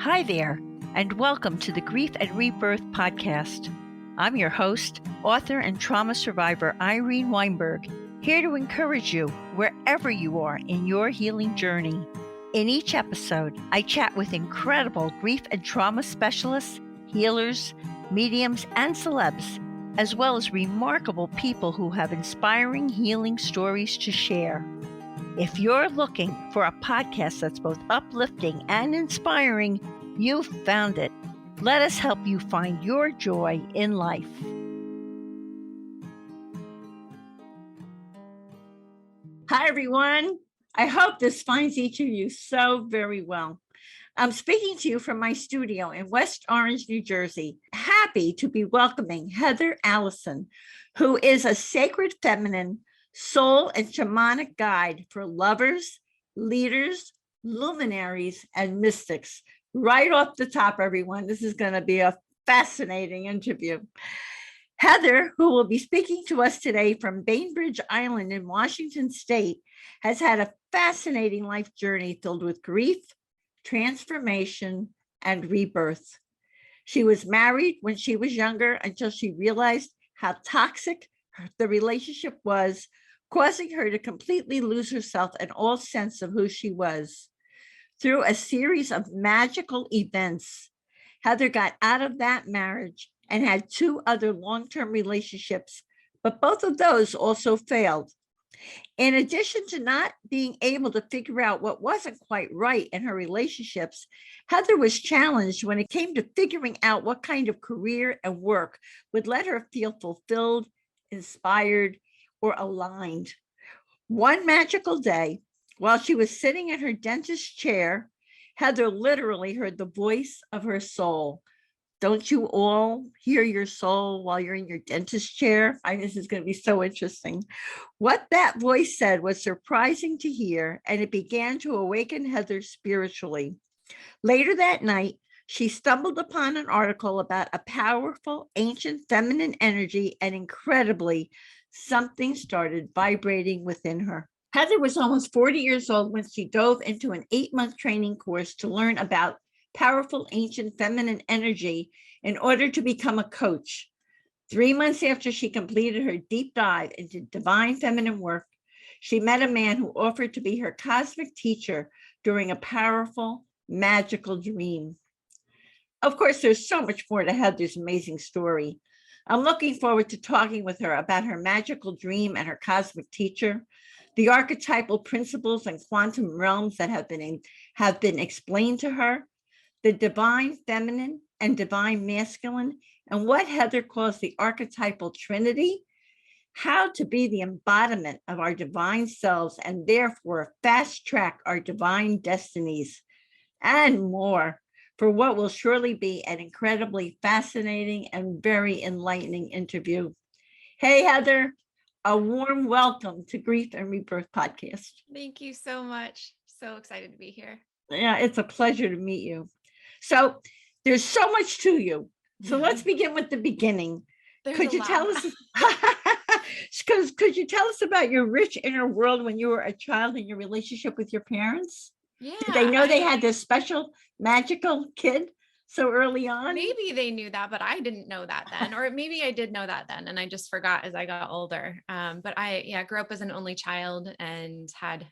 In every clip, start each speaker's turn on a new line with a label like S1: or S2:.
S1: Hi there, and welcome to the Grief and Rebirth podcast. I'm your host, author and trauma survivor Irene Weinberg, here to encourage you wherever you are in your healing journey. In each episode, I chat with incredible grief and trauma specialists, healers, mediums, and celebs, as well as remarkable people who have inspiring healing stories to share. If you're looking for a podcast that's both uplifting and inspiring, you've found it. Let us help you find your joy in life. Hi, everyone. I hope this finds each of you so very well. I'm speaking to you from my studio in West Orange, New Jersey. Happy to be welcoming Heather Allison, who is a sacred feminine soul and shamanic guide for lovers, leaders, luminaries, and mystics. Right off the top, everyone, this is going to be a fascinating interview. Heather, who will be speaking to us today from Bainbridge Island in Washington State, has had a fascinating life journey filled with grief, transformation, and rebirth. She was married when she was younger until she realized how toxic the relationship was, causing her to completely lose herself and all sense of who she was. Through a series of magical events, Heather got out of that marriage and had 2 other long-term relationships, but both of those also failed. In addition to not being able to figure out what wasn't quite right in her relationships, Heather was challenged when it came to figuring out what kind of career and work would let her feel fulfilled, inspired, or aligned. One magical day, while she was sitting in her dentist chair, Heather literally heard the voice of her soul. Don't you all hear your soul while you're in your dentist chair? This is going to be so interesting. What that voice said was surprising to hear, and it began to awaken Heather spiritually. Later that night, she stumbled upon an article about a powerful, ancient feminine energy, and incredibly, something started vibrating within her. Heather was almost 40 years old when she dove into an 8-month training course to learn about powerful, ancient feminine energy in order to become a coach. 3 months after she completed her deep dive into divine feminine work, she met a man who offered to be her cosmic teacher during a powerful, magical dream. Of course, there's so much more to Heather's amazing story. I'm looking forward to talking with her about her magical dream and her cosmic teacher, the archetypal principles and quantum realms that have been explained to her, the divine feminine and divine masculine, and what Heather calls the archetypal trinity, how to be the embodiment of our divine selves and therefore fast track our divine destinies, and more, for what will surely be an incredibly fascinating and very enlightening interview. Hey, Heather, a warm welcome to Grief and Rebirth podcast.
S2: Thank you so much. So excited to be here.
S1: Yeah, it's a pleasure to meet you. So there's so much to you. So let's begin with the beginning. Could you tell us about your rich inner world when you were a child and your relationship with your parents?
S2: Yeah.
S1: Did they know they had this special magical kid so early on?
S2: Maybe they knew that, but I didn't know that then, or maybe I did know that then and I just forgot as I got older. But I grew up as an only child and had,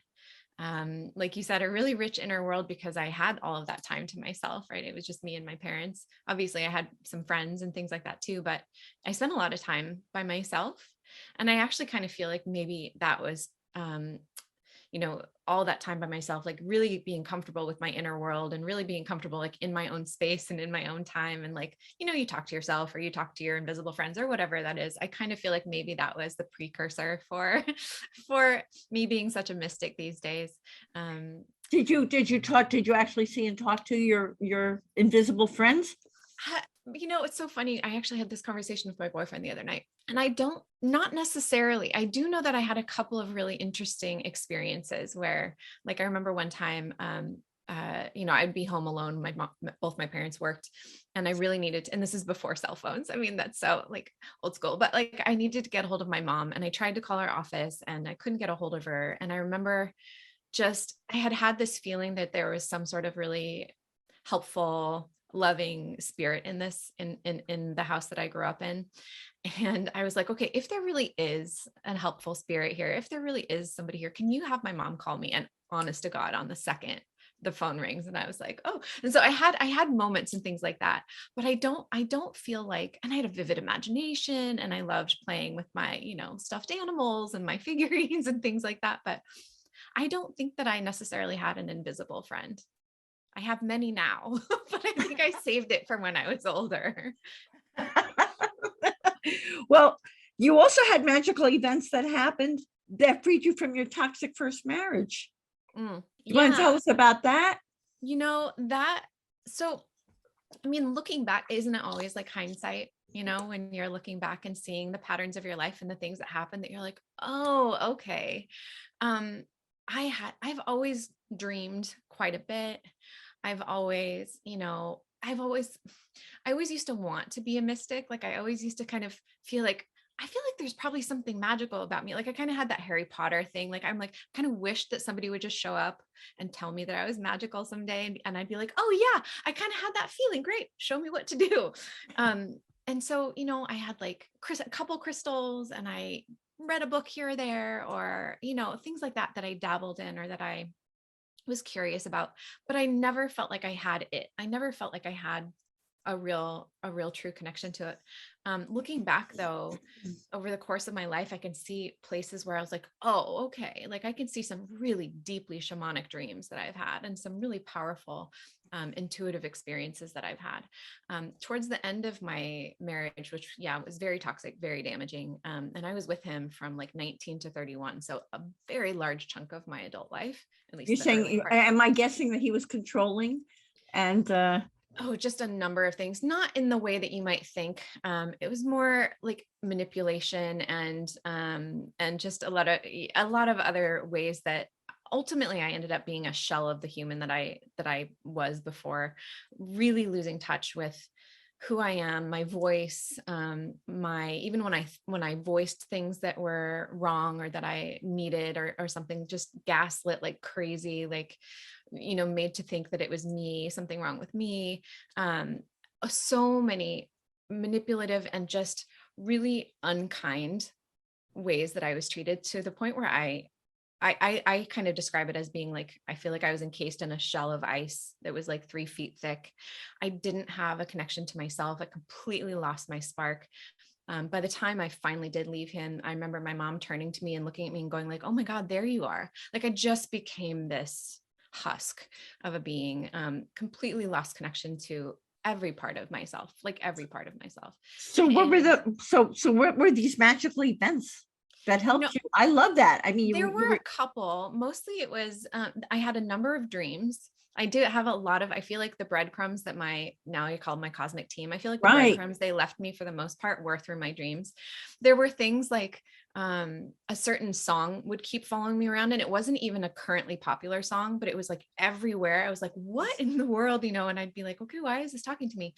S2: like you said, a really rich inner world because I had all of that time to myself, right? It was just me and my parents. Obviously I had some friends and things like that too, but I spent a lot of time by myself. And I actually kind of feel like maybe that was, all that time by myself, like really being comfortable with my inner world and really being comfortable, like in my own space and in my own time. And like, you talk to yourself or you talk to your invisible friends or whatever that is. I kind of feel like maybe that was the precursor for me being such a mystic these days.
S1: Did you actually see and talk to your invisible friends?
S2: It's so funny. I actually had this conversation with my boyfriend the other night, and not necessarily. I do know that I had a couple of really interesting experiences where, like, I remember one time, I'd be home alone. Both my parents worked, and I really needed to, and this is before cell phones. I mean, that's so like old school, but like I needed to get a hold of my mom, and I tried to call her office and I couldn't get a hold of her. And I remember I had this feeling that there was some sort of really helpful, loving spirit in this, in the house that I grew up in. And I was like, okay, if there really is a helpful spirit here, if there really is somebody here, can you have my mom call me? And honest to God, on the second the phone rings, and I was like, oh. And so I had moments and things like that, but I don't feel like, and I had a vivid imagination, and I loved playing with my, stuffed animals and my figurines and things like that. But I don't think that I necessarily had an invisible friend. I have many now, but I think I saved it from when I was older.
S1: Well, you also had magical events that happened that freed you from your toxic first marriage. You want to tell us about that?
S2: So, I mean, looking back, isn't it always like hindsight, when you're looking back and seeing the patterns of your life and the things that happen, that you're like, oh, okay. I've always dreamed quite a bit. I've always, I always used to want to be a mystic. Like I always used to kind of feel like there's probably something magical about me. Like I kind of had that Harry Potter thing. Like I'm like, kind of wished that somebody would just show up and tell me that I was magical someday. And I'd be like, oh yeah, I kind of had that feeling. Great. Show me what to do. And so, I had like a couple crystals, and I read a book here or there, or, things like that I dabbled in, or that I was curious about, but I never felt like I had it. I never felt like I had a real true connection to it. Looking back though, over the course of my life, I can see places where I was like, oh, okay. Like I can see some really deeply shamanic dreams that I've had, and some really powerful, intuitive experiences that I've had. Towards the end of my marriage, which was very toxic, very damaging. And I was with him from like 19 to 31. So a very large chunk of my adult life, at least.
S1: You're saying, am I guessing that he was controlling and,
S2: oh, just a number of things, not in the way that you might think. It was more like manipulation and just a lot of other ways that ultimately I ended up being a shell of the human that I was before, really losing touch with who I am, my voice, even when I voiced things that were wrong or that I needed, or something, just gaslit like crazy, like, made to think that it was me, something wrong with me. So many manipulative and just really unkind ways that I was treated, to the point where I kind of describe it as being like, I feel like I was encased in a shell of ice that was like 3 feet thick. I didn't have a connection to myself. I completely lost my spark. By the time I finally did leave him, I remember my mom turning to me and looking at me and going like, oh my God, there you are. Like I just became this husk of a being, completely lost connection to every part of myself, like every part of myself.
S1: So what were these magical events that helped you? I love that. I mean,
S2: there were a couple. Mostly it was, I had a number of dreams. I did have a lot of, I feel like the breadcrumbs that now I call my cosmic team, I feel like the breadcrumbs they left me for the most part were through my dreams. There were things like, a certain song would keep following me around, and it wasn't even a currently popular song, but it was like everywhere. I was like, what in the world, and I'd be like, okay, why is this talking to me?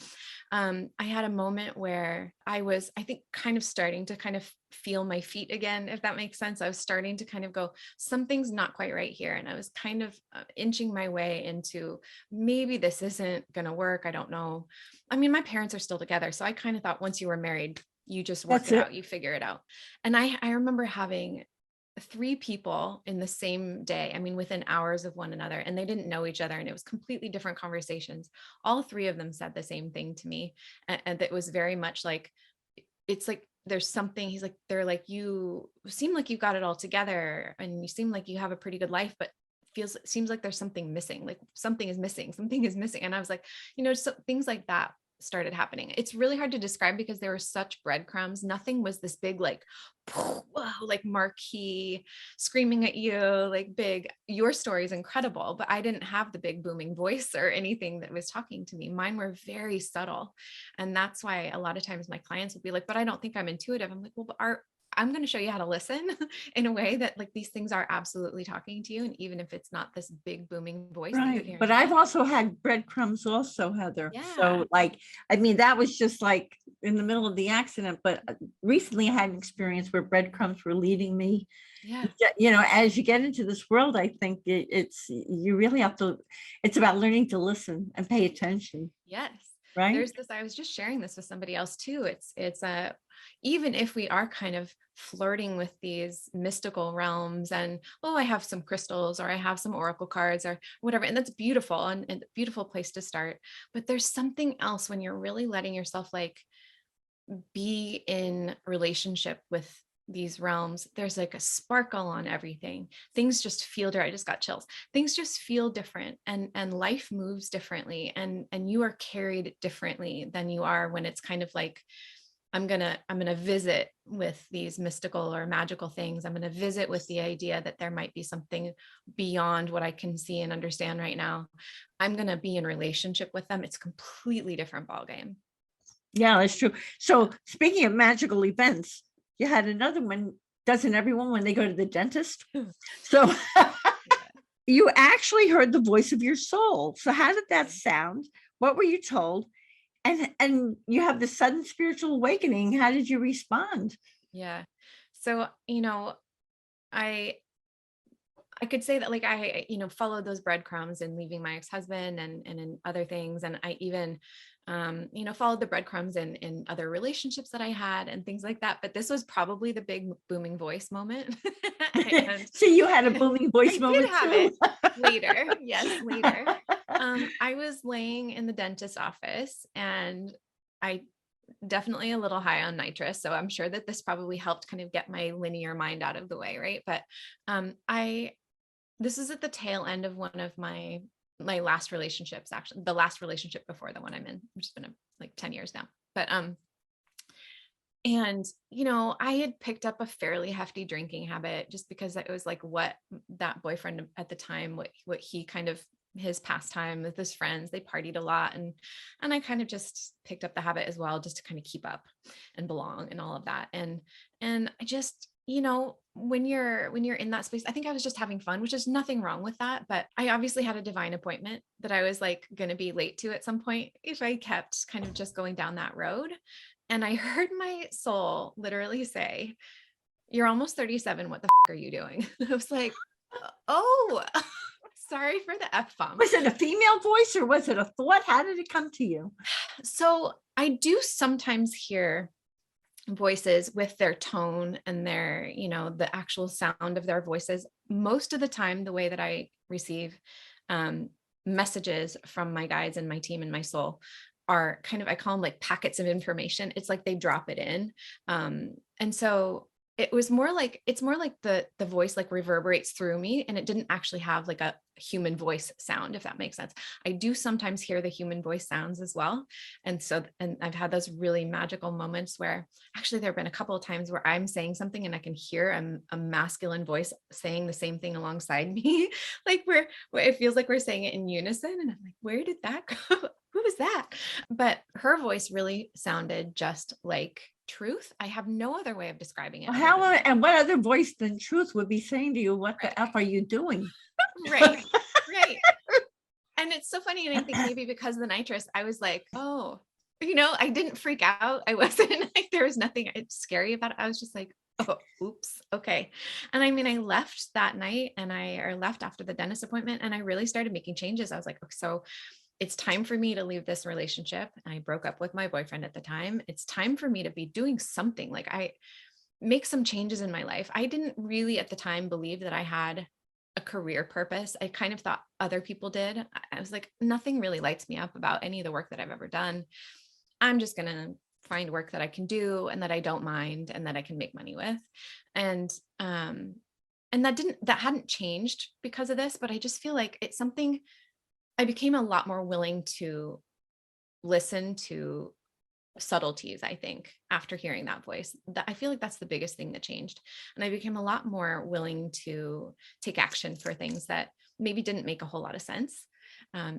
S2: I had a moment where I was, I think, kind of starting to kind of feel my feet again, if that makes sense. I was starting to kind of go, something's not quite right here. And I was kind of inching my way into, maybe this isn't going to work. I don't know. I mean, my parents are still together. So I kind of thought, once you were married, you just work it out, you figure it out. And I remember having 3 people in the same day, I mean, within hours of one another, and they didn't know each other, and it was completely different conversations. All 3 of them said the same thing to me. And that was very much like, it's like, there's something, he's like, they're like, you seem like you got it all together, and you seem like you have a pretty good life, but seems like there's something missing, like something is missing. And I was like, so things like that started happening. It's really hard to describe because there were such breadcrumbs. Nothing was this big, like, whoa, like marquee screaming at you, like big, your story is incredible, but I didn't have the big booming voice or anything that was talking to me. Mine were very subtle. And that's why a lot of times my clients would be like, but I don't think I'm intuitive. I'm like, well, but I'm going to show you how to listen in a way that like these things are absolutely talking to you. And even if it's not this big booming voice that you're
S1: Right. But
S2: hearing.
S1: I've also had breadcrumbs also, Heather.
S2: Yeah.
S1: So like, I mean, that was just like in the middle of the accident, but recently I had an experience where breadcrumbs were leading me.
S2: Yeah.
S1: You know, as you get into this world, I think it's, you really have to, it's about learning to listen and pay attention,
S2: Yes.
S1: right?
S2: There's this, I was just sharing this with somebody else too. It's even if we are kind of flirting with these mystical realms and, oh, I have some crystals or I have some oracle cards or whatever, and that's beautiful and a beautiful place to start. But there's something else when you're really letting yourself like be in relationship with these realms. There's like a sparkle on everything. Things just feel different. I just got chills. Things just feel different, and life moves differently, and you are carried differently than you are when it's kind of like, I'm gonna visit with these mystical or magical things. I'm gonna visit with the idea that there might be something beyond what I can see and understand right now. I'm gonna be in relationship with them. It's a completely different ballgame.
S1: Yeah, that's true. So speaking of magical events, you had another one, doesn't everyone when they go to the dentist? So you actually heard the voice of your soul. So how did that sound? What were you told? And you have this sudden spiritual awakening. How did you respond?
S2: Yeah. So, I I could say that like I, followed those breadcrumbs in leaving my ex-husband and in other things. And I even, followed the breadcrumbs in other relationships that I had and things like that. But this was probably the big booming voice moment. And
S1: So you had a booming voice
S2: I did
S1: moment
S2: have
S1: too.
S2: it later. Yes, later. I was laying in the dentist's office and I definitely a little high on nitrous. So I'm sure that this probably helped kind of get my linear mind out of the way. Right. But this is at the tail end of one of my last relationships, actually the last relationship before the one I'm in, which has been like 10 years now. But and I had picked up a fairly hefty drinking habit just because it was like what that boyfriend at the time, what he kind of, his pastime with his friends, they partied a lot, and I kind of just picked up the habit as well, just to kind of keep up and belong and all of that. And I just, when you're in that space, I think I was just having fun, which is nothing wrong with that. But I obviously had a divine appointment that I was like going to be late to at some point if I kept kind of just going down that road. And I heard my soul literally say, "You're almost 37. What the are you doing?" I was like, "Oh, sorry for the F bomb."
S1: Was it a female voice or was it a thought? How did it come to you?
S2: So I do sometimes hear voices with their tone and their, the actual sound of their voices. Most of the time, the way that I receive messages from my guides and my team and my soul are kind of, I call them like packets of information. It's like they drop it in. And so it's more like the voice like reverberates through me, and it didn't actually have like a human voice sound, if that makes sense. I do sometimes hear the human voice sounds as well. And I've had those really magical moments where actually there have been a couple of times where I'm saying something and I can hear a masculine voice saying the same thing alongside me, like where it feels like we're saying it in unison. And I'm like, where did that go? Who was that? But her voice really sounded just like truth. I have no other way of describing it.
S1: How and what other voice than truth would be saying to you, what the F are you doing?
S2: Right. Right. And it's so funny. And I think maybe because of the nitrous, I was like, oh, I didn't freak out. I wasn't like, there was nothing scary about it. I was just like, oh, oops. Okay. And I mean, I left that night or left after the dentist appointment, and I really started making changes. I was like, okay, so it's time for me to leave this relationship. I broke up with my boyfriend at the time. It's time for me to be doing something. Like I make some changes in my life. I didn't really at the time believe that I had a career purpose. I kind of thought other people did. I was like, nothing really lights me up about any of the work that I've ever done. I'm just going to find work that I can do and that I don't mind and that I can make money with. And that hadn't changed because of this, but I just feel like it's something I became a lot more willing to listen to subtleties, I think, after hearing that voice. That I feel like that's the biggest thing that changed. And I became a lot more willing to take action for things that maybe didn't make a whole lot of sense,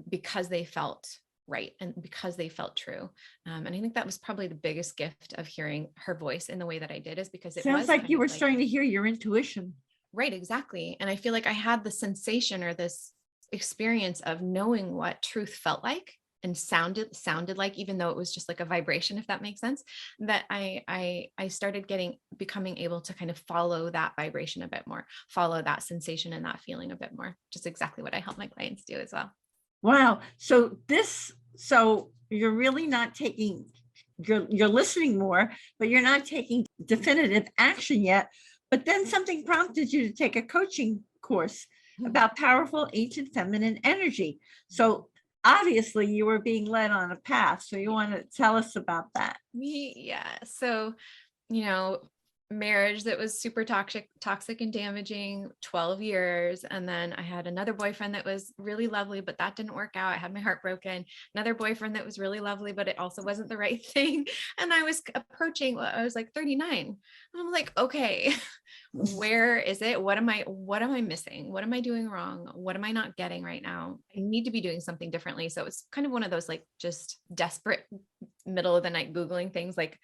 S2: because they felt right and because they felt true. And I think that was probably the biggest gift of hearing her voice in the way that I did, is because it
S1: Sounds
S2: was
S1: like
S2: kind
S1: you
S2: of
S1: were
S2: like,
S1: starting to hear your intuition.
S2: right, exactly. And I feel like I had the sensation or this experience of knowing what truth felt like and sounded like, even though it was just like a vibration, if that makes sense, that I started becoming able to kind of follow that vibration a bit more, follow that sensation and that feeling a bit more, just exactly what I help my clients do as well.
S1: Wow. So you're really not taking, you're listening more, but you're not taking definitive action yet. But then something prompted you to take a coaching course about powerful ancient feminine energy. So obviously you were being led on a path. So you want to tell us about that?
S2: Yeah. So, you know, marriage that was super toxic and damaging, 12 years. And then I had another boyfriend that was really lovely, but that didn't work out. I had my heart broken. Another boyfriend that was really lovely, but it also wasn't the right thing. And I was approaching, I was like 39. And I'm like, okay, where is it? What am I missing? What am I doing wrong? What am I not getting right now? I need to be doing something differently. So it's kind of one of those like just desperate middle of the night Googling things like,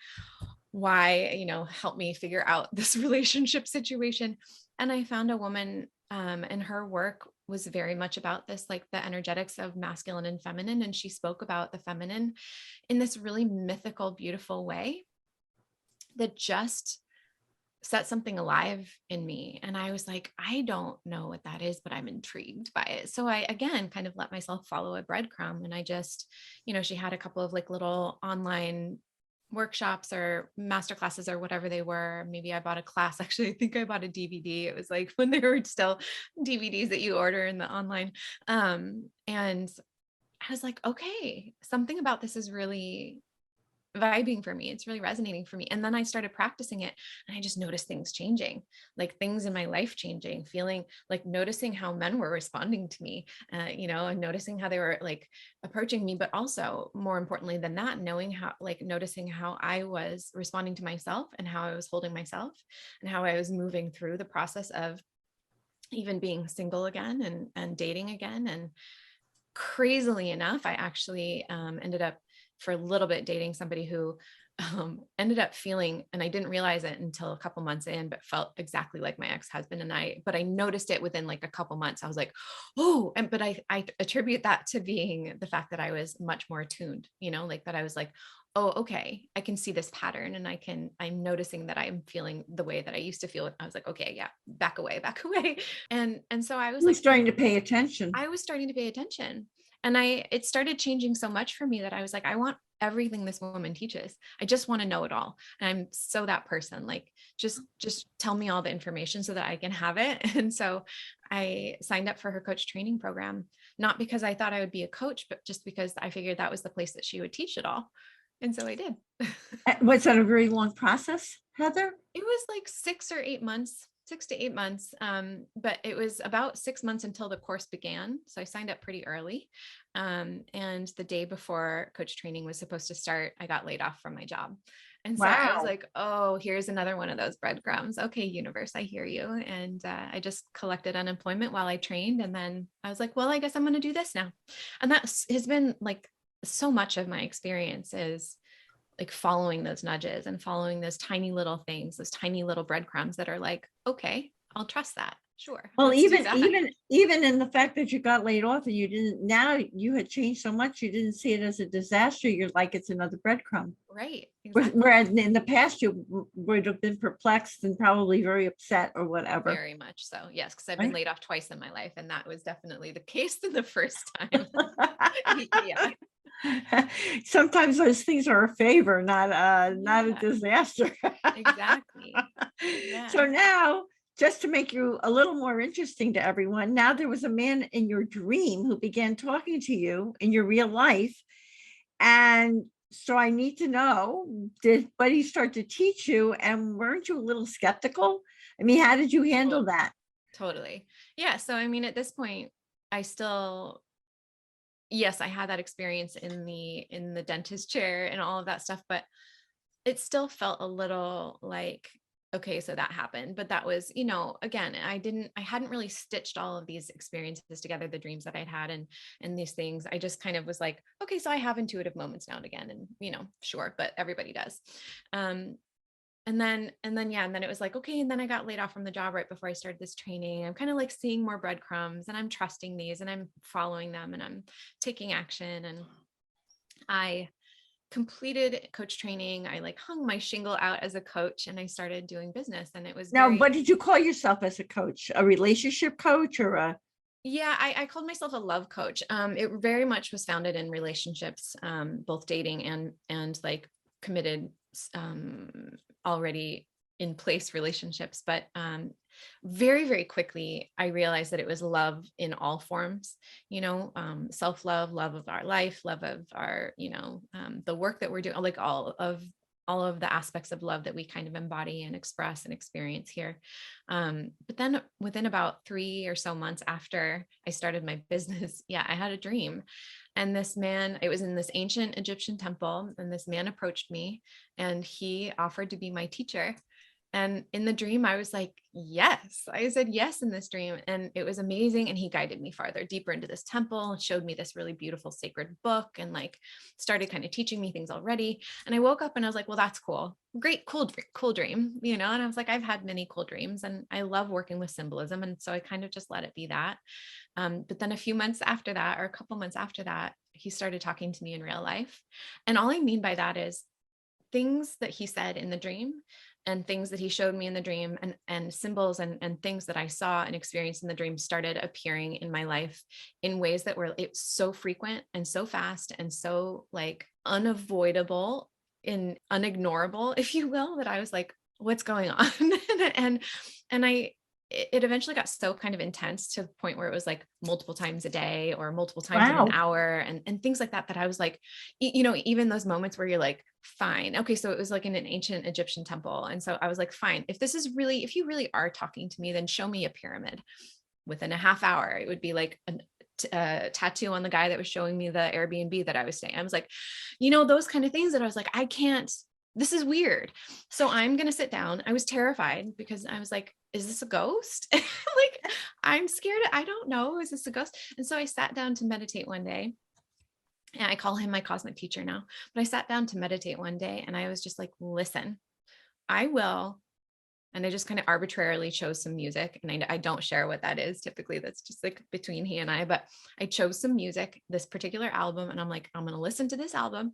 S2: why, help me figure out this relationship situation. And I found a woman, and her work was very much about this, like the energetics of masculine and feminine. And she spoke about the feminine in this really mythical, beautiful way that just set something alive in me. And I was like, I don't know what that is, but I'm intrigued by it. So I, again, kind of let myself follow a breadcrumb. And I just, she had a couple of like little online workshops or master classes or whatever they were. Maybe I bought a class. Actually, I think I bought a DVD. It was like when there were still DVDs that you order in the online. And I was like, okay, something about this is really vibing for me. It's really resonating for me. And then I started practicing it and I just noticed things changing, like things in my life changing, feeling like noticing how men were responding to me, and noticing how they were like approaching me, but also more importantly than that, noticing how I was responding to myself and how I was holding myself and how I was moving through the process of even being single again and dating again. And crazily enough, I actually ended up for a little bit dating somebody who ended up feeling, and I didn't realize it until a couple months in, but felt exactly like my ex-husband. But I noticed it within like a couple months. I was like, oh, but I attribute that to being the fact that I was much more attuned, like that I was like, oh, okay, I can see this pattern and I'm noticing that I'm feeling the way that I used to feel. I was like, okay, yeah, back away. And so I was
S1: You were
S2: like,
S1: starting to pay attention.
S2: I was starting to pay attention. And it started changing so much for me that I was like, I want everything this woman teaches. I just want to know it all. And I'm so that person, like, just tell me all the information so that I can have it. And so I signed up for her coach training program, not because I thought I would be a coach, but just because I figured that was the place that she would teach it all. And so I did.
S1: Was that a very long process, Heather?
S2: It was like 6 to 8 months. But it was about 6 months until the course began. So I signed up pretty early. And the day before coach training was supposed to start, I got laid off from my job. And so I was
S1: Wow.
S2: like, oh, here's another one of those breadcrumbs. Okay, universe, I hear you. And I just collected unemployment while I trained. And then I was like, well, I guess I'm going to do this now. And that has been like so much of my experience is like following those nudges and following those tiny little things, those tiny little breadcrumbs that are like, okay, I'll trust that. Sure.
S1: Well,
S2: Let's do
S1: even
S2: that.
S1: even in the fact that you got laid off and you didn't, now you had changed so much, you didn't see it as a disaster. You're like, it's another breadcrumb.
S2: Right. Exactly.
S1: Whereas in the past, you would have been perplexed and probably very upset or whatever.
S2: Very much so. Yes. Because I've been
S1: Right?
S2: laid off twice in my life. And that was definitely the case in the first time. Yeah.
S1: Sometimes those things are a favor, not a
S2: Yeah.
S1: disaster.
S2: Exactly. Yeah.
S1: So now, just to make you a little more interesting to everyone, now there was a man in your dream who began talking to you in your real life. And so I need to know, did Buddy start to teach you? And weren't you a little skeptical? I mean, how did you handle that?
S2: Totally. Yeah. So, I mean, at this point, I still, yes, I had that experience in the dentist chair and all of that stuff, but it still felt a little like okay, so that happened. But that was, you know, again, I hadn't really stitched all of these experiences together, the dreams that I'd had and these things. I just kind of was like, okay, so I have intuitive moments now and again. And, you know, sure, but everybody does. Um, and then it was like, okay. And then I got laid off from the job right before I started this training. I'm kind of like seeing more breadcrumbs, and I'm trusting these, and I'm following them, and I'm taking action. And I completed coach training. I like hung my shingle out as a coach, and I started doing business, and it was
S1: Now,
S2: very,
S1: what did you call yourself as a coach? A relationship coach or a?
S2: yeah, I called myself a love coach. It very much was founded in relationships, both dating and like committed, um, already in place relationships. But very, very quickly, I realized that it was love in all forms, you know, self-love, love of our life, love of our, you know, the work that we're doing, like all of the aspects of love that we kind of embody and express and experience here. But then within about 3 or so months after I started my business, yeah, I had a dream. And this man, it was in this ancient Egyptian temple, and this man approached me and he offered to be my teacher. And in the dream, I was like, yes, I said yes in this dream. And it was amazing. And he guided me farther, deeper into this temple, and showed me this really beautiful sacred book, and like started kind of teaching me things already. And I woke up and I was like, well, that's cool. Great, cool dream, you know? And I was like, I've had many cool dreams, and I love working with symbolism. And so I kind of just let it be that. But then a few months after that, or a couple months after that, he started talking to me in real life. And all I mean by that is things that he said in the dream, and things that he showed me in the dream, and symbols and things that I saw and experienced in the dream started appearing in my life in ways that were, it's so frequent and so fast and so like unavoidable and unignorable, if you will, that I was like, what's going on? and I it eventually got so kind of intense to the point where it was like multiple times a day or multiple times in an
S1: Wow.
S2: hour, and things like that I was like, you know, even those moments where you're like, fine, okay, so it was like in an ancient Egyptian temple, and so I was like, fine, if this is really, if you really are talking to me, then show me a pyramid. Within a half hour it would be like a tattoo on the guy that was showing me the Airbnb that I was staying. I was like, you know, those kind of things that I was like, I can't, this is weird. So I'm going to sit down. I was terrified because I was like, is this a ghost? Like, I'm scared. I don't know. Is this a ghost? And so I sat down to meditate one day, and I call him my cosmic teacher now, but I sat down to meditate one day, and I was just like, listen, I will. And I just kind of arbitrarily chose some music, and I don't share what that is. Typically that's just like between he and I, but I chose some music, this particular album. And I'm like, I'm going to listen to this album.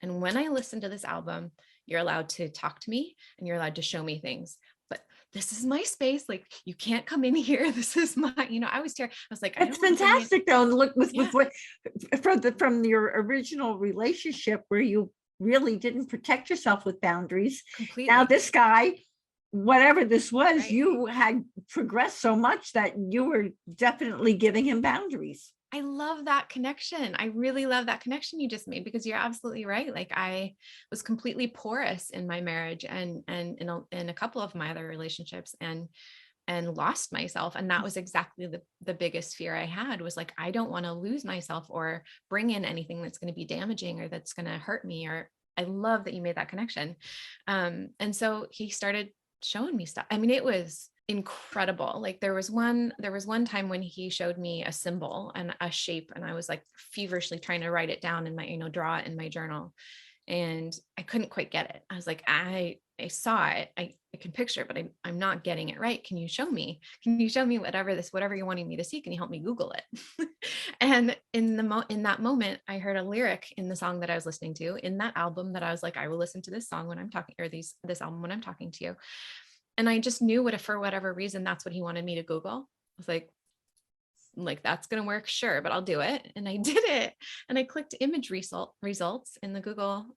S2: And when I listen to this album, you're allowed to talk to me and you're allowed to show me things, but this is my space. Like, you can't come in here. This is my, you know, I was terrified. I was like, I
S1: That's
S2: don't want to come in.
S1: fantastic though. And look,
S2: Yeah,
S1: with what from your original relationship where you really didn't protect yourself with boundaries. Now
S2: completely.
S1: this guy, whatever this was,
S2: Right.
S1: you had progressed so much that you were definitely giving him boundaries.
S2: I love that connection. I really love that connection you just made, because you're absolutely right. Like, I was completely porous in my marriage and in a couple of my other relationships, and lost myself. And that was exactly the biggest fear I had, was like, I don't want to lose myself or bring in anything that's going to be damaging or that's going to hurt me. Or I love that you made that connection. And so he started showing me stuff. I mean, it was incredible. Like, there was one time when he showed me a symbol and a shape, and I was like feverishly trying to write it down in my, you know, draw it in my journal, and I couldn't quite get it. I was like, I saw it. I can picture it, but I'm not getting it right. Can you show me? Can you show me whatever you're wanting me to see? Can you help me Google it? And in that moment, I heard a lyric in the song that I was listening to in that album that I was like, I will listen to this song when I'm talking, or this album when I'm talking to you. And I just knew for whatever reason, that's what he wanted me to Google. I was like, that's going to work. Sure. But I'll do it. And I did it. And I clicked image results in the Google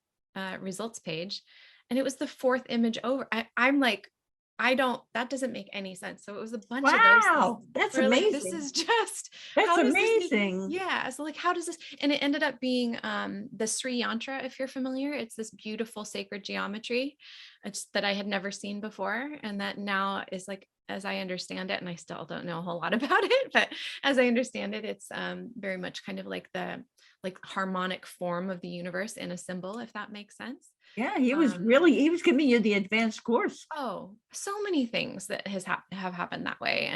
S2: results page. And it was the fourth image over. I'm like, that doesn't make any sense. So it was a bunch of those things
S1: Wow, that's
S2: where like, this
S1: amazing.
S2: is just,
S1: That's
S2: how does this make,
S1: amazing.
S2: yeah. So like, how does this, and it ended up being the Sri Yantra, if you're familiar. It's this beautiful sacred geometry that I had never seen before. And that now is like, as I understand it, and I still don't know a whole lot about it, but as I understand it, it's very much kind of like the harmonic form of the universe in a symbol, if that makes sense.
S1: Yeah, he was giving you the advanced course.
S2: Oh, so many things that have happened that way.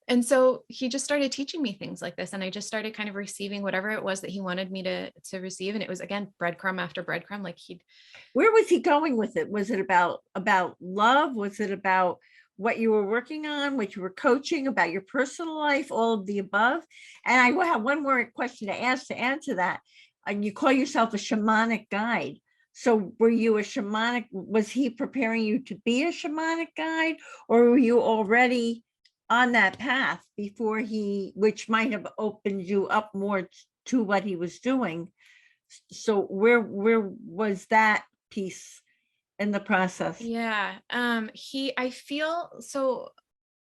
S2: And so he just started teaching me things like this. And I just started kind of receiving whatever it was that he wanted me to receive. And it was, again, breadcrumb after breadcrumb. Like
S1: Where was he going with it? Was it about love? Was it about what you were working on, what you were coaching, about your personal life, all of the above? And I will have one more question to ask to answer that. And you call yourself a shamanic guide. So were you a shamanic? Was he preparing you to be a shamanic guide, or were you already on that path before which might have opened you up more to what he was doing? So where was that piece in the process?
S2: Yeah. I feel so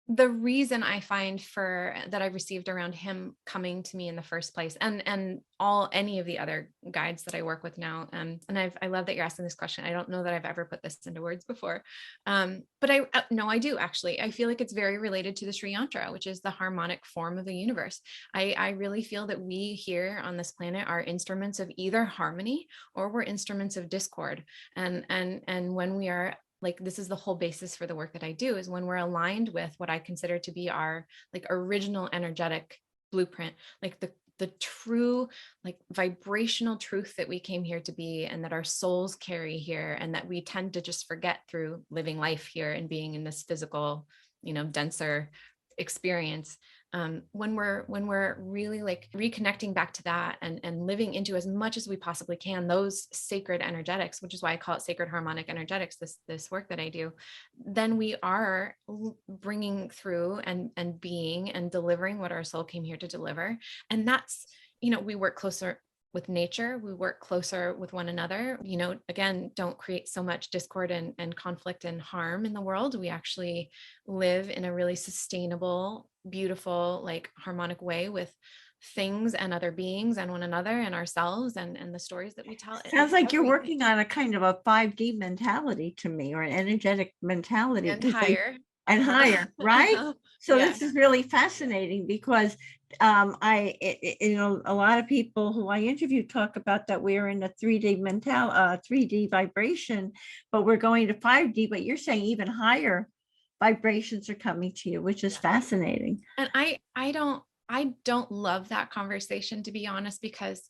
S2: the reason I find that I received around him coming to me in the first place, and any of the other guides that I work with now. And I love that you're asking this question. I don't know that I've ever put this into words before. But no, I do actually. I feel like it's very related to the Sri Yantra, which is the harmonic form of the universe. I really feel that we here on this planet are instruments of either harmony, or we're instruments of discord. And when we are, like, this is the whole basis for the work that I do, is when we're aligned with what I consider to be our like original energetic blueprint, like the true like vibrational truth that we came here to be, and that our souls carry here, and that we tend to just forget through living life here and being in this physical, denser experience. When we're really like reconnecting back to that, and living into, as much as we possibly can, those sacred energetics, which is why I call it sacred harmonic energetics, this work that I do, then we are bringing through and being and delivering what our soul came here to deliver. And that's, we work closer with nature, we work closer with one another, again, don't create so much discord and conflict and harm in the world. We actually live in a really sustainable, beautiful, like harmonic way with things and other beings and one another and ourselves and the stories that we tell.
S1: Sounds like you're working on a kind of a 5D mentality to me, or an energetic mentality.
S2: And higher.
S1: And higher, right? So
S2: Yeah.
S1: This is really fascinating, because a lot of people who I interview talk about that we're in a 3D vibration, but we're going to 5D. But you're saying even higher vibrations are coming to you, which is fascinating.
S2: And I don't love that conversation, to be honest, because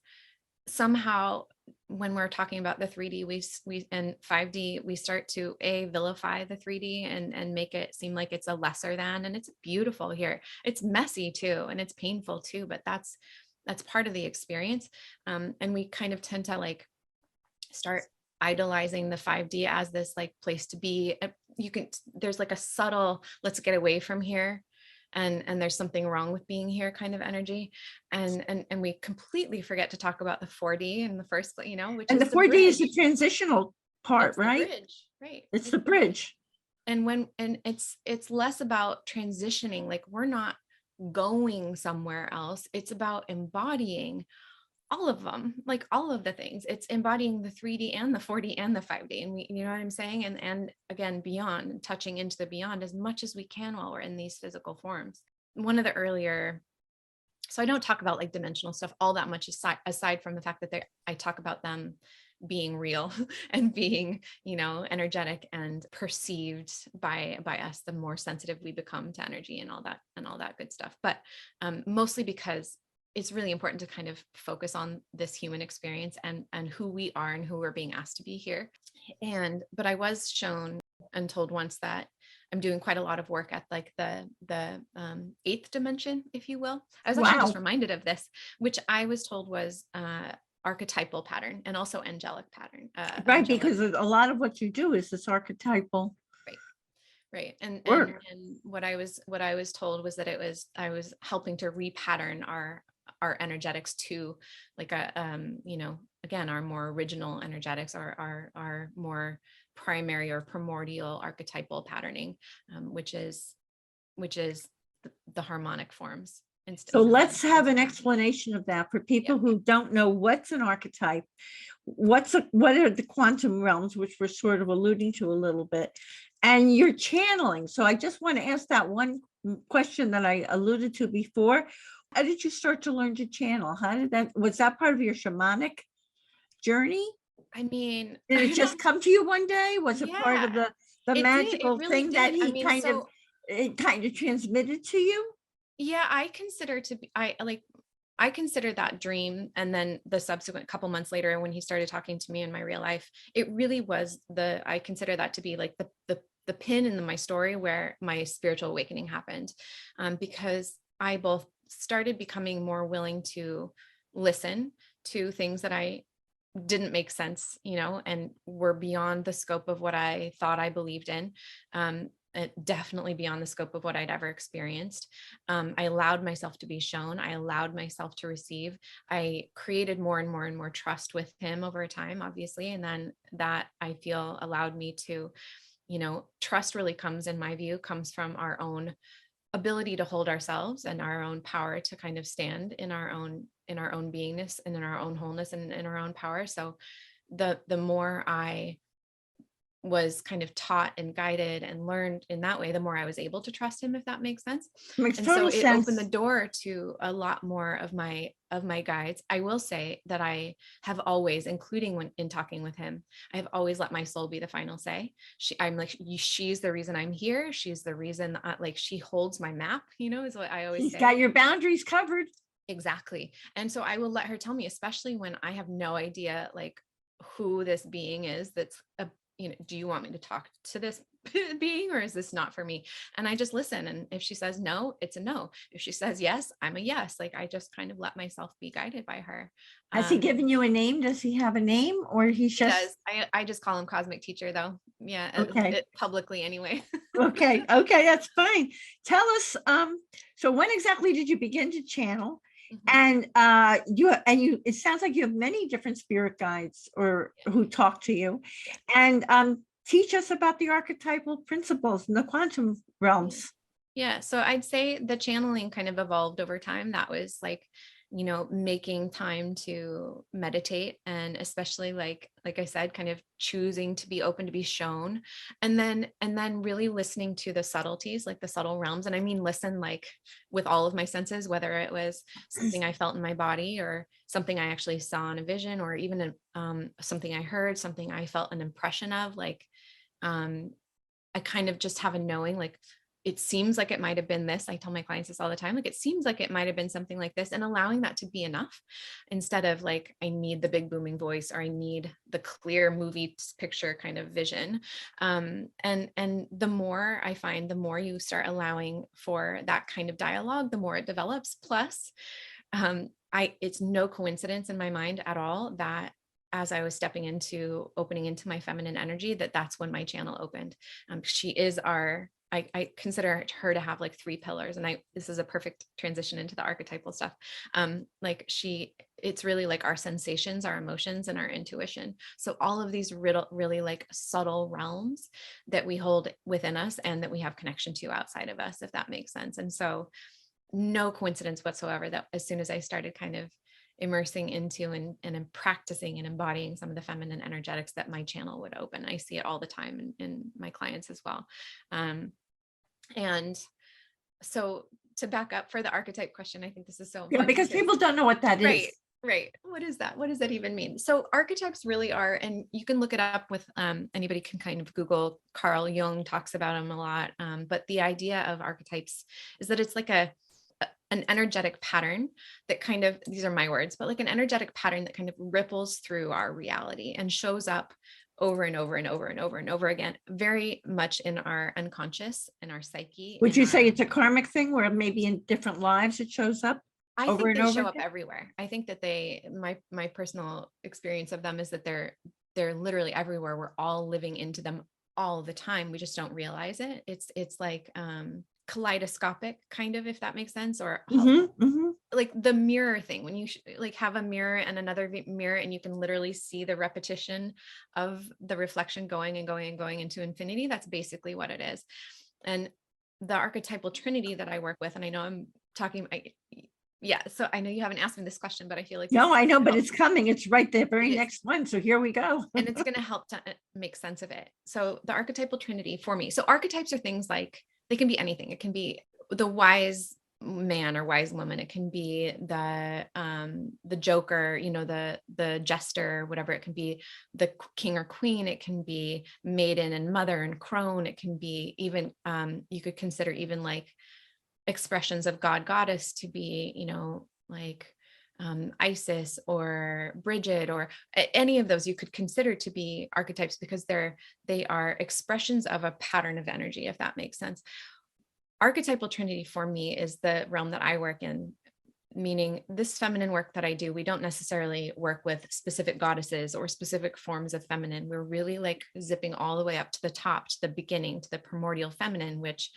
S2: somehow when we're talking about the 3D, we and 5D, we start to vilify the 3D and make it seem like it's a lesser than. And it's beautiful here. It's messy too, and it's painful too, but that's part of the experience. And we kind of tend to like start idolizing the 5D as this like place to be. There's like a subtle, let's get away from here. And there's something wrong with being here kind of energy. And we completely forget to talk about the 4D in the first place, which
S1: and
S2: is
S1: the 4D is the transitional part,
S2: it's
S1: right?
S2: The bridge, right.
S1: It's the bridge.
S2: And it's less about transitioning, like we're not going somewhere else. It's about embodying all of them, like all of the things. It's embodying the 3D and the 4D and the 5D. And you know what I'm saying? And again, beyond, touching into the beyond as much as we can while we're in these physical forms. One of the earlier, so I don't talk about like dimensional stuff all that much, aside from the fact that I talk about them being real and being, energetic and perceived by us, the more sensitive we become to energy and all that good stuff. But mostly because it's really important to kind of focus on this human experience and who we are and who we're being asked to be here. But I was shown and told once that I'm doing quite a lot of work at like the eighth dimension, if you will. I was actually just reminded of this, which I was told was archetypal pattern and also angelic pattern.
S1: Right, because a lot of what you do is this archetypal.
S2: Right. And what I was told was that I was helping to repattern our energetics to like again, our more original energetics, our more primary or primordial archetypal patterning, which is the harmonic forms.
S1: So let's have an explanation of that for people who don't know what's an archetype. What are the quantum realms, which we're sort of alluding to a little bit, and you're channeling. So I just want to ask that one question that I alluded to before. How did you start to learn to channel? Was that part of your shamanic journey?
S2: I mean,
S1: Did it
S2: I
S1: just
S2: don't,
S1: come to you one day? Was it part of
S2: yeah,
S1: the
S2: it did. It
S1: magical
S2: really
S1: thing that
S2: did. I
S1: he
S2: mean,
S1: kind of
S2: so
S1: it kind of transmitted to you?
S2: yeah, I consider that dream and then the subsequent couple months later when he started talking to me in my real life, it really was I consider that to be like the pin in my story where my spiritual awakening happened. Because I both started becoming more willing to listen to things that I didn't make sense, and were beyond the scope of what I thought I believed in. Definitely beyond the scope of what I'd ever experienced. I allowed myself to be shown. I allowed myself to receive. I created more and more and more trust with him over time, obviously. And then that I feel allowed me to, trust really comes, in my view, comes from our own ability to hold ourselves and our own power to kind of stand in our own beingness and in our own wholeness and in our own power. So the more I was kind of taught and guided and learned in that way, the more I was able to trust him, if that makes sense.
S1: Makes
S2: And so
S1: total
S2: it opened the
S1: sense.
S2: door to a lot more of my guides. I will say that I have always, including when in talking with him, I have always let my soul be the final say. I'm like, she's the reason I'm here. She's the reason, like she holds my map, is what I always
S1: He's
S2: say.
S1: got your boundaries covered.
S2: Exactly. And so I will let her tell me, especially when I have no idea like who this being is that's do you want me to talk to this being, or is this not for me? And I just listen. And if she says no, it's a no. If she says yes, I'm a yes. Like I just kind of let myself be guided by her.
S1: Has he given you a name? Does he have a name, or he's
S2: He
S1: just
S2: does. I just call him Cosmic Teacher though. Yeah,
S1: okay?
S2: publicly anyway.
S1: Okay, okay, that's fine. Tell us, so when exactly did you begin to channel?
S2: Mhm.
S1: And you it sounds like you have many different spirit guides or who talk to you. And teach us about the archetypal principles in the quantum
S2: Yeah.
S1: realms.
S2: Yeah. So I'd say the channeling kind of evolved over time. That was like, making time to meditate, and especially like I said, kind of choosing to be open to be shown. And then really listening to the subtleties, like the subtle realms. And I mean listen like with all of my senses, whether it was something I felt in my body or something I actually saw in a vision, or even something I heard, something I felt an impression of, like um I kind of just have a knowing, like it seems like it might have been this. I tell my clients this all the time. Like it seems like it might have been something like this, and allowing that to be enough instead of like, I need the big booming voice or I need the clear movie picture kind of vision. And the more I find, the more you start allowing for that kind of dialogue, the more it develops. Plus, it's no coincidence in my mind at all that as I was opening into my feminine energy, that's when my channel opened. She is I consider her to have like three pillars, and this is a perfect transition into the archetypal stuff. It's really like our sensations, our emotions, and our intuition. So all of these really like subtle realms that we hold within us and that we have connection to outside of us, if that makes sense. And so no coincidence whatsoever that as soon as I started kind of immersing into and practicing and embodying some of the feminine energetics, that my channel would open. I see it all the time in my clients as well. And so to back up for the archetype question, I think this is so
S1: Yeah,
S2: important
S1: because people don't know what that is.
S2: right. What is that? What does that even mean? So archetypes really are, and you can look it up with anybody can kind of Google. Carl Jung talks about them a lot. But the idea of archetypes is that it's like an energetic pattern that kind of, these are my words, but like an energetic pattern that kind of ripples through our reality and shows up over and over and over and over and over again, very much in our unconscious, in our psyche.
S1: Would you say it's a karmic thing where maybe in different lives it shows up
S2: I
S1: over
S2: think
S1: and
S2: they
S1: over
S2: show up
S1: again?
S2: everywhere. I think that my personal experience of them is that they're literally everywhere. We're all living into them all the time. We just don't realize it. It's like kaleidoscopic kind of, if that makes sense, or like the mirror thing, when you like have a mirror and another mirror, and you can literally see the repetition of the reflection going and going and going into infinity. That's basically what it is. And the archetypal trinity that I work with, and I know I'm talking, yeah, so I know you haven't asked me this question, but I feel like this
S1: No,
S2: is
S1: I know,
S2: gonna
S1: but
S2: help.
S1: it's coming. It's right there,
S2: It
S1: very
S2: is,
S1: next one. So here we go.
S2: and it's going to help to make sense of it. So the archetypal trinity for me, so archetypes are things like, they can be anything. It can be the wise man or wise woman. It can be the joker, the jester, whatever. It can be the king or queen. It can be maiden and mother and crone. It can be even, you could consider even like expressions of God, goddess to be, like Isis or Bridget, or any of those you could consider to be archetypes, because they are expressions of a pattern of energy, if that makes sense. Archetypal trinity for me is the realm that I work in, meaning this feminine work that I do, we don't necessarily work with specific goddesses or specific forms of feminine. We're really like zipping all the way up to the top, to the beginning, to the primordial feminine, which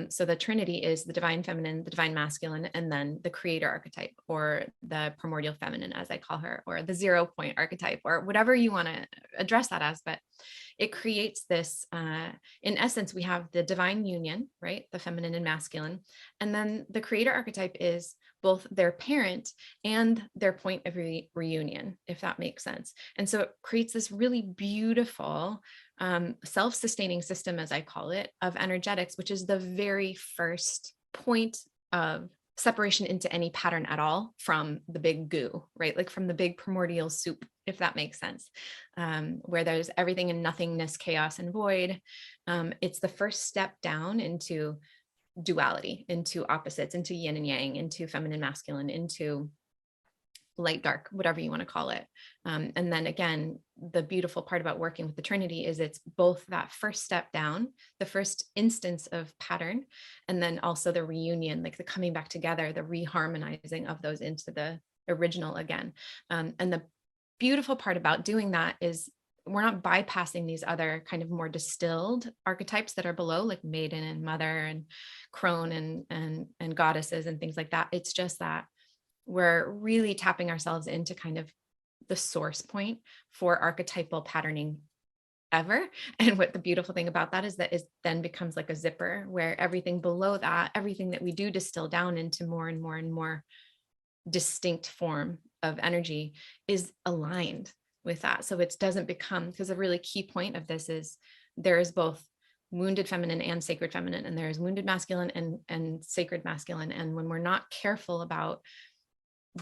S2: so the trinity is the divine feminine, the divine masculine, and then the creator archetype, or the primordial feminine, as I call her, or the 0 point archetype, or whatever you want to address that as. But it creates this, in essence, we have the divine union, right? The feminine and masculine. And then the creator archetype is both their parent and their point of reunion, if that makes sense. And so it creates this really beautiful self-sustaining system, as I call it, of energetics, which is the very first point of separation into any pattern at all from the big goo, right? Like from the big primordial soup, if that makes sense, where there's everything and nothingness, chaos and void. It's the first step down into duality, into opposites, into yin and yang, into feminine, masculine, into light, dark, whatever you want to call it. And then again, the beautiful part about working with the Trinity is it's both that first step down, the first instance of pattern, and then also the reunion, like the coming back together, the reharmonizing of those into the original again. And the beautiful part about doing that is we're not bypassing these other kind of more distilled archetypes that are below, like maiden and mother and crone and goddesses and things like that. It's just that we're really tapping ourselves into kind of the source point for archetypal patterning ever. And what the beautiful thing about that is that it then becomes like a zipper, where everything below that, everything that we do distill down into more and more and more distinct form of energy, is aligned with that. So it doesn't become, because a really key point of this is there is both wounded feminine and sacred feminine, and there is wounded masculine and sacred masculine. And when we're not careful about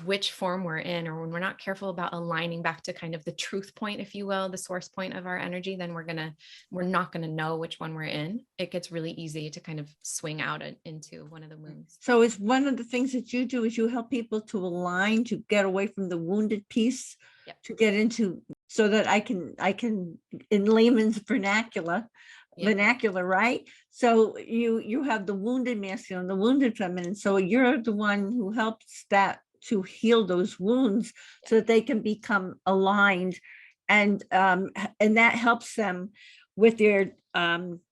S2: which form we're in, or when we're not careful about aligning back to kind of the truth point, if you will, the source point of our energy, then we're not going to know which one we're in. It gets really easy to kind of swing out into one of the wounds.
S1: So is one of the things that you do is you help people to align, to get away from the wounded piece,
S2: Yep.
S1: to get into, so that I can in layman's vernacular, right? So you have the wounded masculine, the wounded feminine. So you're the one who helps that to heal those wounds, so that they can become aligned, and that helps them with their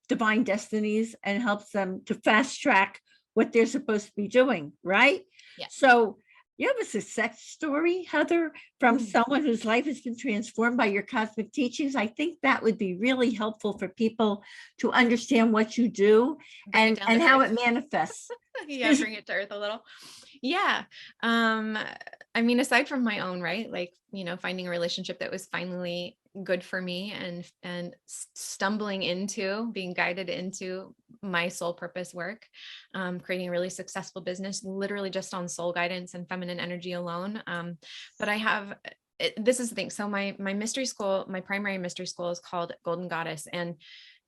S1: divine destinies, and helps them to fast track what they're supposed to be doing, right?
S2: Yeah.
S1: So you have a success story, Heather, from someone whose life has been transformed by your cosmic teachings. I think that would be really helpful for people to understand what you do and how it manifests.
S2: Yeah, bring it to earth a little. Yeah. I mean, aside from my own, right, like, finding a relationship that was finally good for me, and stumbling into being guided into my soul purpose work, creating a really successful business, literally just on soul guidance and feminine energy alone. But I have, this is the thing. So my mystery school, my primary mystery school, is called Golden Goddess. And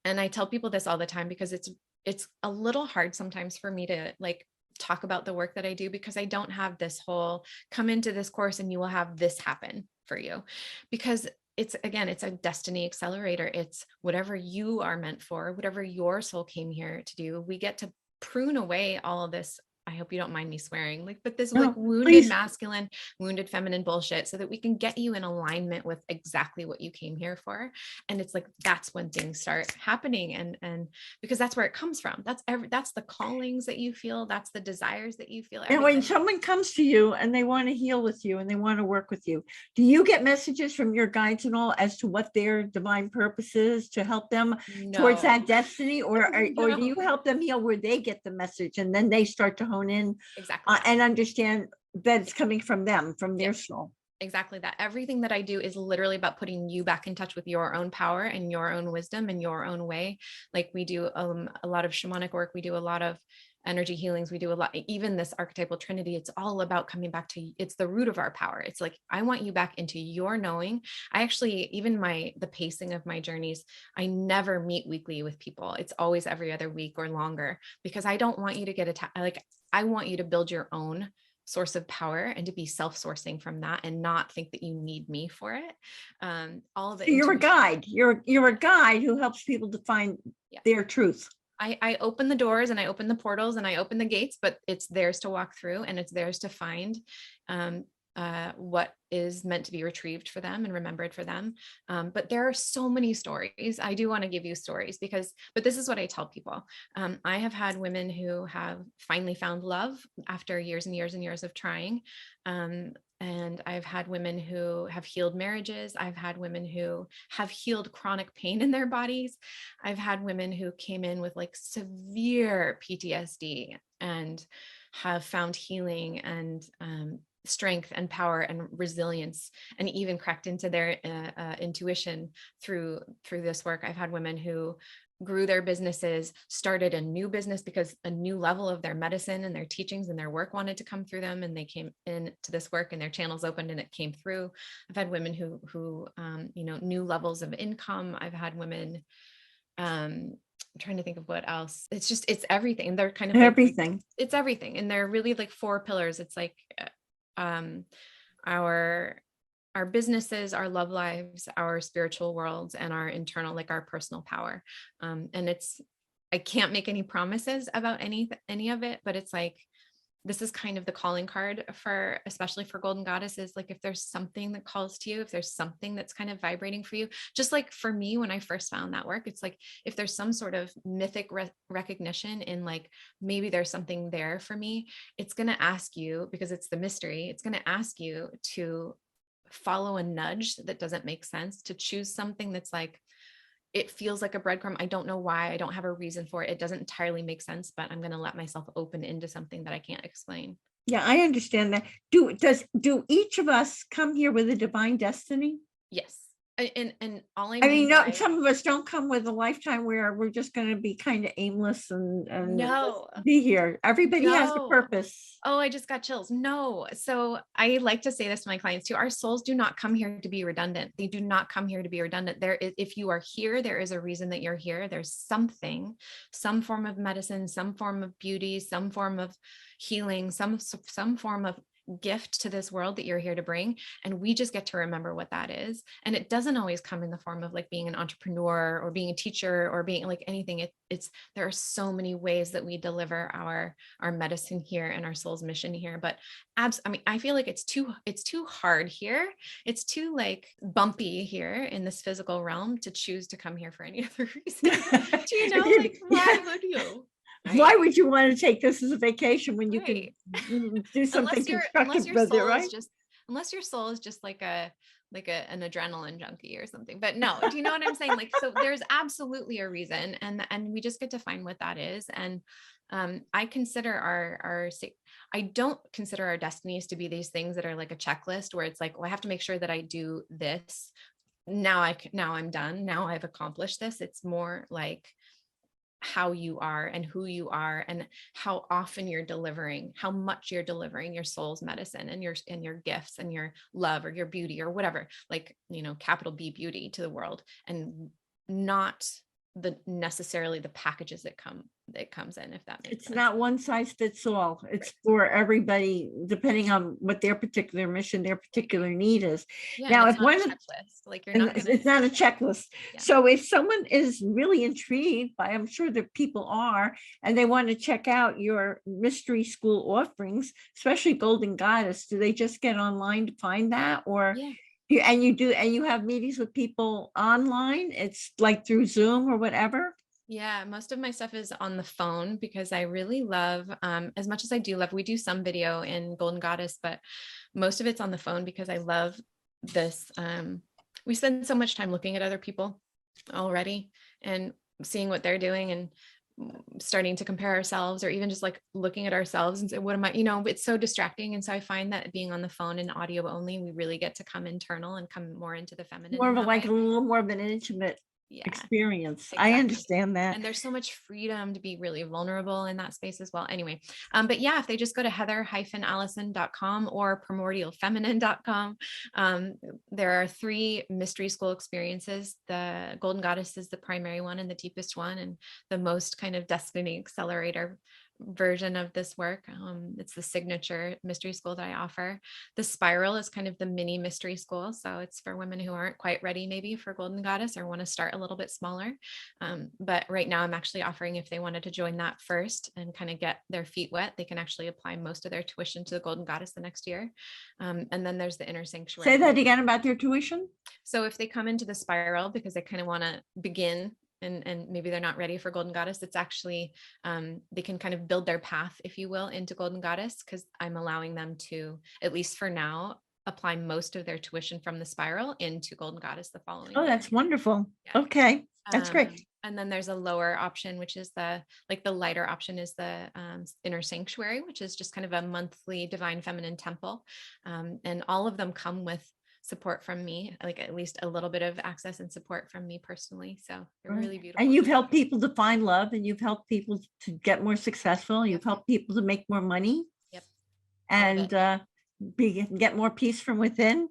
S2: I tell people this all the time, because it's a little hard sometimes for me to like talk about the work that I do, because I don't have this whole come into this course and you will have this happen for you, because it's a destiny accelerator. It's whatever you are meant for, whatever your soul came here to do. We get to prune away all of this. I hope you don't mind me swearing, but this like wounded masculine, wounded feminine bullshit, so that we can get you in alignment with exactly what you came here for. And it's like, that's when things start happening. And because that's where it comes from. That's the callings that you feel. That's the desires that you feel.
S1: And when someone comes to you and they want to heal with you and they want to work with you, do you get messages from your guides and all as to what their divine purpose is to help them towards that destiny? Or do you help them heal where they get the message and then they start to hone in and understand that it's coming from them, from their soul?
S2: Exactly that. Everything that I do is literally about putting you back in touch with your own power and your own wisdom and your own way. Like we do a lot of shamanic work. We do a lot of energy healings. We do a lot, even this archetypal trinity, it's all about coming back to, it's the root of our power. It's like, I want you back into your knowing. I actually, even the pacing of my journeys, I never meet weekly with people. It's always every other week or longer, because I don't want you to get attacked. Like, I want you to build your own source of power and to be self-sourcing from that and not think that you need me for it. All of it.
S1: So you're a guide. You're a guide who helps people to find their truth.
S2: I open the doors and I open the portals and I open the gates, but it's theirs to walk through, and it's theirs to find what is meant to be retrieved for them and remembered for them. But there are so many stories. I do want to give you stories but this is what I tell people. I have had women who have finally found love after years and years and years of trying. And I've had women who have healed marriages. I've had women who have healed chronic pain in their bodies. I've had women who came in with like severe PTSD and have found healing and strength and power and resilience, and even cracked into their intuition through this work. I've had women who grew their businesses, started a new business because a new level of their medicine and their teachings and their work wanted to come through them, and they came into this work and their channels opened and it came through. I've had women who new levels of income. I've had women, I'm trying to think of what else. It's everything. They're kind of
S1: everything.
S2: Like, it's everything. And they're really like 4 pillars. It's like our businesses, our love lives, our spiritual worlds, and our internal, like our personal power. And I can't make any promises about any of it, but it's like, this is kind of the calling card especially for Golden Goddesses. Like, if there's something that calls to you, if there's something that's kind of vibrating for you, just like for me, when I first found that work, it's like, if there's some sort of mythic recognition in like, maybe there's something there for me, it's going to ask you, because it's the mystery, it's going to ask you to follow a nudge that doesn't make sense, to choose something that's like, it feels like a breadcrumb. I don't know why. I don't have a reason for it. It doesn't entirely make sense, but I'm going to let myself open into something that I can't explain.
S1: Yeah, I understand that. Do each of us come here with a divine destiny?
S2: Yes. And all I
S1: mean, no, some of us don't come with a lifetime where we're just going to be kind of aimless and
S2: no,
S1: be here. Everybody has a purpose.
S2: Oh, I just got chills. No. So I like to say this to my clients too. Our souls do not come here to be redundant. They do not come here to be redundant. If you are here, there is a reason that you're here. There's something, some form of medicine, some form of beauty, some form of healing, some form of gift to this world that you're here to bring. And we just get to remember what that is. And it doesn't always come in the form of like being an entrepreneur or being a teacher or being like anything. There are so many ways that we deliver our medicine here and our soul's mission here. But I feel like it's too hard here. It's too like bumpy here in this physical realm to choose to come here for any other reason. Do you know, like, why would you? Right.
S1: Why would you want to take this as a vacation when you can do something constructive with it, right?
S2: Unless your soul is just like an adrenaline junkie or something. But no, do you know what I'm saying? Like, so there's absolutely a reason, and we just get to find what that is. And I consider I don't consider our destinies to be these things that are like a checklist where it's like, well, I have to make sure that I do this. Now I'm done. Now I've accomplished this. It's more like how you are and who you are and how often you're delivering, how much you're delivering your soul's medicine and your gifts and your love or your beauty or whatever, like, capital B beauty to the world, and not necessarily the packages that comes in, if that makes sense.
S1: It's not one size fits all. It's for everybody, depending on what their particular mission, their particular need is.
S2: Yeah, now, if one checklist, like
S1: it's not a checklist. Yeah. So if someone is really intrigued by, I'm sure that people are, and they want to check out your mystery school offerings, especially Golden Goddess, do they just get online to find that, or? Yeah. You have meetings with people online? It's like through Zoom or whatever?
S2: Yeah, most of my stuff is on the phone because I really love, as much as I do love, we do some video in Golden Goddess, but most of it's on the phone because I love this. We spend so much time looking at other people already and seeing what they're doing and starting to compare ourselves, or even just like looking at ourselves and say, what am I, it's so distracting. And so I find that being on the phone and audio only, we really get to come internal and come more into the feminine.
S1: A little more of an intimate
S2: Yeah,
S1: experience. I
S2: exactly.
S1: understand that.
S2: And there's so much freedom to be really vulnerable in that space as well. Anyway, but yeah, if they just go to heather-allison.com or primordialfeminine.com, there are 3 mystery school experiences. The Golden Goddess is the primary one and the deepest one, and the most kind of destiny accelerator version of this work. It's the signature mystery school that I offer. The spiral is kind of the mini mystery school. So it's for women who aren't quite ready maybe for Golden Goddess or want to start a little bit smaller. But right now I'm actually offering, if they wanted to join that first and kind of get their feet wet, they can actually apply most of their tuition to the Golden Goddess the next year. And then there's the inner sanctuary.
S1: Say that again about their tuition.
S2: So if they come into the spiral because they kind of want to begin and maybe they're not ready for Golden Goddess, it's actually they can kind of build their path, if you will, into Golden Goddess, because I'm allowing them to, at least for now, apply most of their tuition from the spiral into Golden Goddess the following
S1: Oh,
S2: year.
S1: that's wonderful.
S2: Yeah.
S1: Okay, that's great.
S2: And then there's a lower option, which is the lighter option is the inner sanctuary, which is just kind of a monthly divine feminine temple. And all of them come with support from me, like at least a little bit of access and support from me personally. So they're really beautiful.
S1: And you've helped people to find love, and you've helped people to get more successful. You've helped people to make more money.
S2: Yep.
S1: And get more peace from within.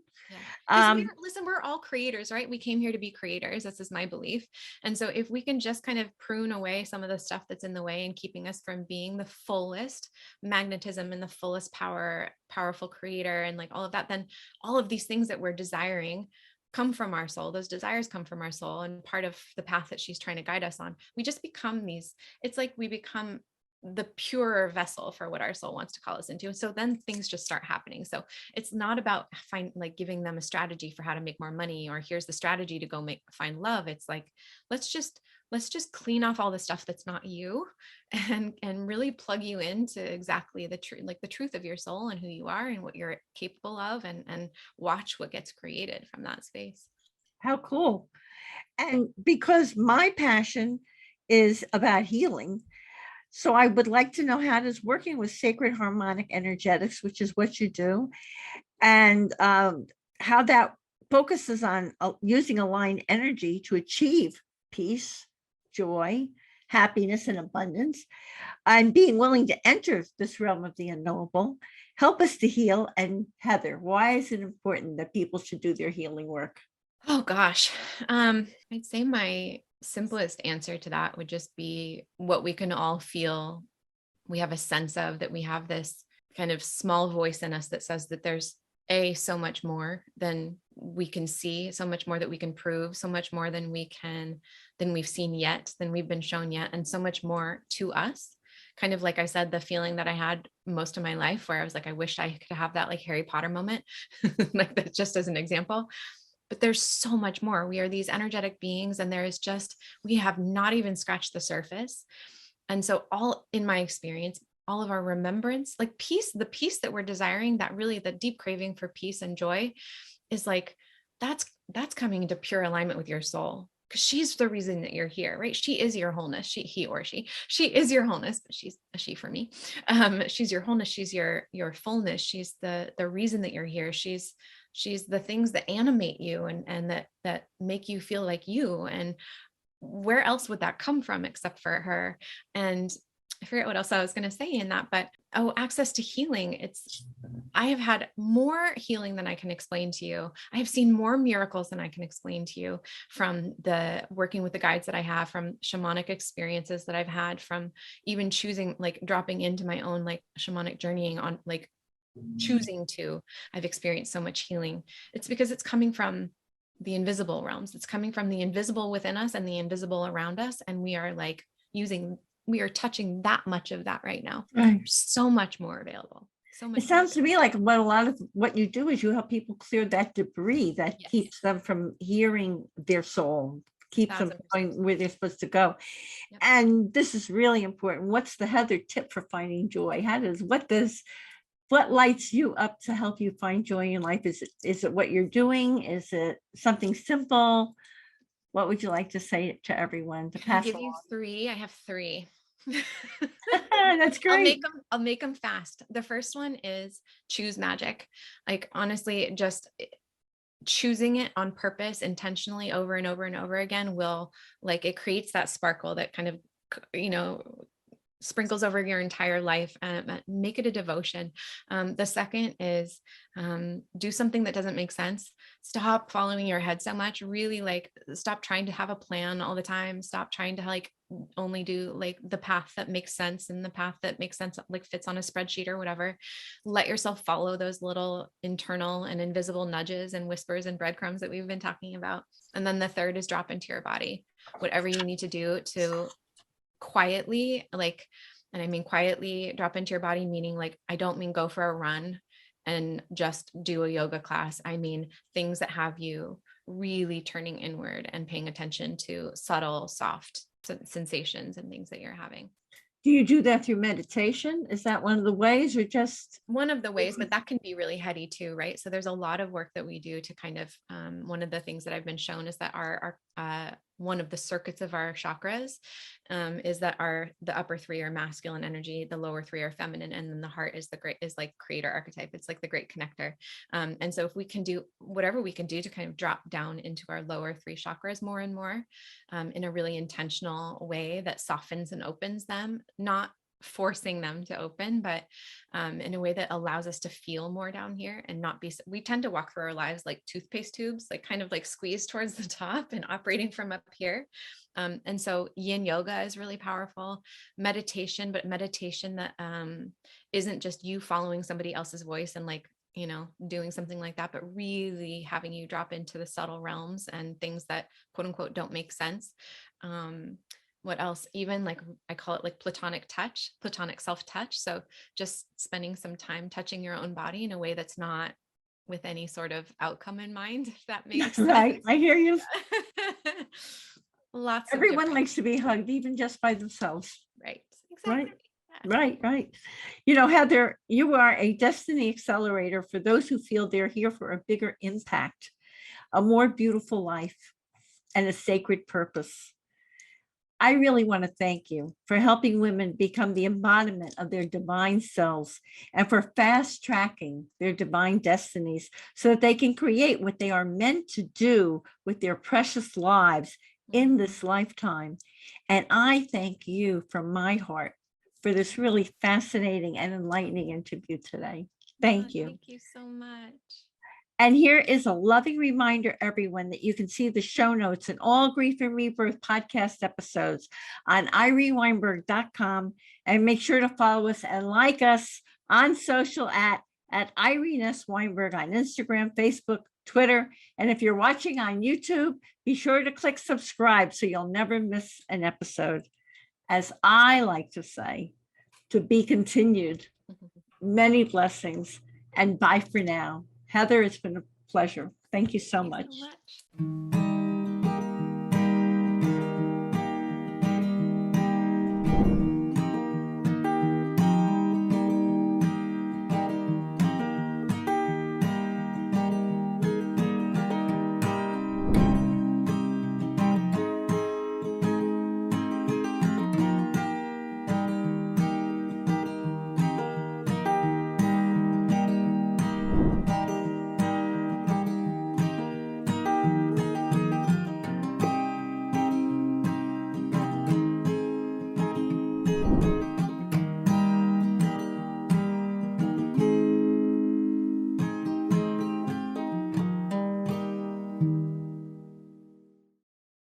S2: Yeah. Listen, we're all creators, right? We came here to be creators. This is my belief. And so if we can just kind of prune away some of the stuff that's in the way and keeping us from being the fullest magnetism and the fullest powerful creator and like all of that, then all of these things that we're desiring come from our soul. Those desires come from our soul, and part of the path that she's trying to guide us on. We just become these, it's like we become the purer vessel for what our soul wants to call us into. So then things just start happening. So it's not about giving them a strategy for how to make more money, or here's the strategy to go find love. It's like, let's just clean off all the stuff that's not you and really plug you into exactly the truth, like the truth of your soul and who you are and what you're capable of, and watch what gets created from that space.
S1: How cool. And because my passion is about healing, so I would like to know, how does working with sacred harmonic energetics, which is what you do, and how that focuses on using aligned energy to achieve peace, joy, happiness, and abundance, and being willing to enter this realm of the unknowable, help us to heal. And Heather, why is it important that people should do their healing work?
S2: Oh gosh. I'd say my simplest answer to that would just be what we can all feel. We have a sense of that we have this kind of small voice in us that says that there's so much more than we can see, so much more that we can prove, so much more than we've seen yet, than we've been shown yet, and so much more to us. Kind of like I said, the feeling that I had most of my life where I was like, I wish I could have that like Harry Potter moment, like that, just as an example. But there's so much more. We are these energetic beings, and we have not even scratched the surface. And so all in my experience, all of our remembrance, like peace, the peace that we're desiring, that really the deep craving for peace and joy is like, that's coming into pure alignment with your soul, because she's the reason that you're here, right? She is your wholeness. She is your wholeness, but she's a she for me. She's your wholeness. She's your fullness. She's the reason that you're here. She's the things that animate you and that make you feel like you. And where else would that come from except for her? And I forget what else I was going to say in that, but access to healing. I have had more healing than I can explain to you. I have seen more miracles than I can explain to you from the working with the guides that I have, from shamanic experiences that I've had, from even choosing, like dropping into my own like shamanic journeying on like choosing to. I've experienced so much healing. It's because it's coming from the invisible realms. It's coming from the invisible within us and the invisible around us. And we are touching that much of that right now.
S1: Right.
S2: There's so much more available. So much.
S1: It sounds to me like a lot of what you do is you help people clear that debris that keeps them from hearing their soul, keeps them going where they're supposed to go. Yep. And this is really important. What's the Heather tip for finding joy? What lights you up to help you find joy in life? Is it what you're doing? Is it something simple? What would you like to say to everyone to pass along?
S2: You 3. I have 3.
S1: That's great.
S2: I'll make them fast. The first one is choose magic. Like honestly, just choosing it on purpose intentionally over and over and over again will, like, it creates that sparkle that kind of, you know, sprinkles over your entire life, and make it a devotion. The second is, do something that doesn't make sense. Stop following your head so much. Really, like, stop trying to have a plan all the time. Stop trying to, like, only do like the path that makes sense, and the path that makes sense, like, fits on a spreadsheet or whatever. Let yourself follow those little internal and invisible nudges and whispers and breadcrumbs that we've been talking about. And then the third is drop into your body. Whatever you need to do to quietly, like, and I mean quietly drop into your body, meaning, like, I don't mean go for a run and just do a yoga class. I mean things that have you really turning inward and paying attention to subtle, soft sensations and things that you're having.
S1: Do you do that through meditation? Is that one of the ways, or just
S2: One of the ways, but that can be really heady too, right? So there's a lot of work that we do to kind of, one of the things that I've been shown is that our one of the circuits of our chakras, is that the upper three are masculine energy, the lower three are feminine, and then the heart is like creator archetype. It's like the great connector. And so if we can do whatever we can do to kind of drop down into our lower three chakras more and more, in a really intentional way that softens and opens them, not forcing them to open, but in a way that allows us to feel more down here and not be, we tend to walk through our lives like toothpaste tubes, like kind of like squeezed towards the top and operating from up here. And so yin yoga is really powerful. Meditation, but meditation that isn't just you following somebody else's voice and, like, you know, doing something like that, but really having you drop into the subtle realms and things that quote unquote don't make sense. What else? Even, like, I call it like platonic touch, platonic self-touch. So just spending some time touching your own body in a way that's not with any sort of outcome in mind, if that makes sense.
S1: right? I hear you.
S2: Lots of
S1: Everyone
S2: different,
S1: likes to be hugged, even just by themselves.
S2: right? Exactly.
S1: Right, right. You know, Heather, you are a destiny accelerator for those who feel they're here for a bigger impact, a more beautiful life, and a sacred purpose. I really want to thank you for helping women become the embodiment of their divine selves, and for fast tracking their divine destinies so that they can create what they are meant to do with their precious lives in this lifetime. And I thank you from my heart for this really fascinating and enlightening interview today. Thank you.
S2: Thank you so much.
S1: And here is a loving reminder, everyone, that you can see the show notes and all Grief and Rebirth podcast episodes on ireneweinberg.com. And make sure to follow us and like us on social at Irene S. Weinberg on Instagram, Facebook, Twitter. And if you're watching on YouTube, be sure to click subscribe so you'll never miss an episode. As I like to say, to be continued. Many blessings, and bye for now. Heather, it's been a pleasure. Thank you so much.
S2: So much.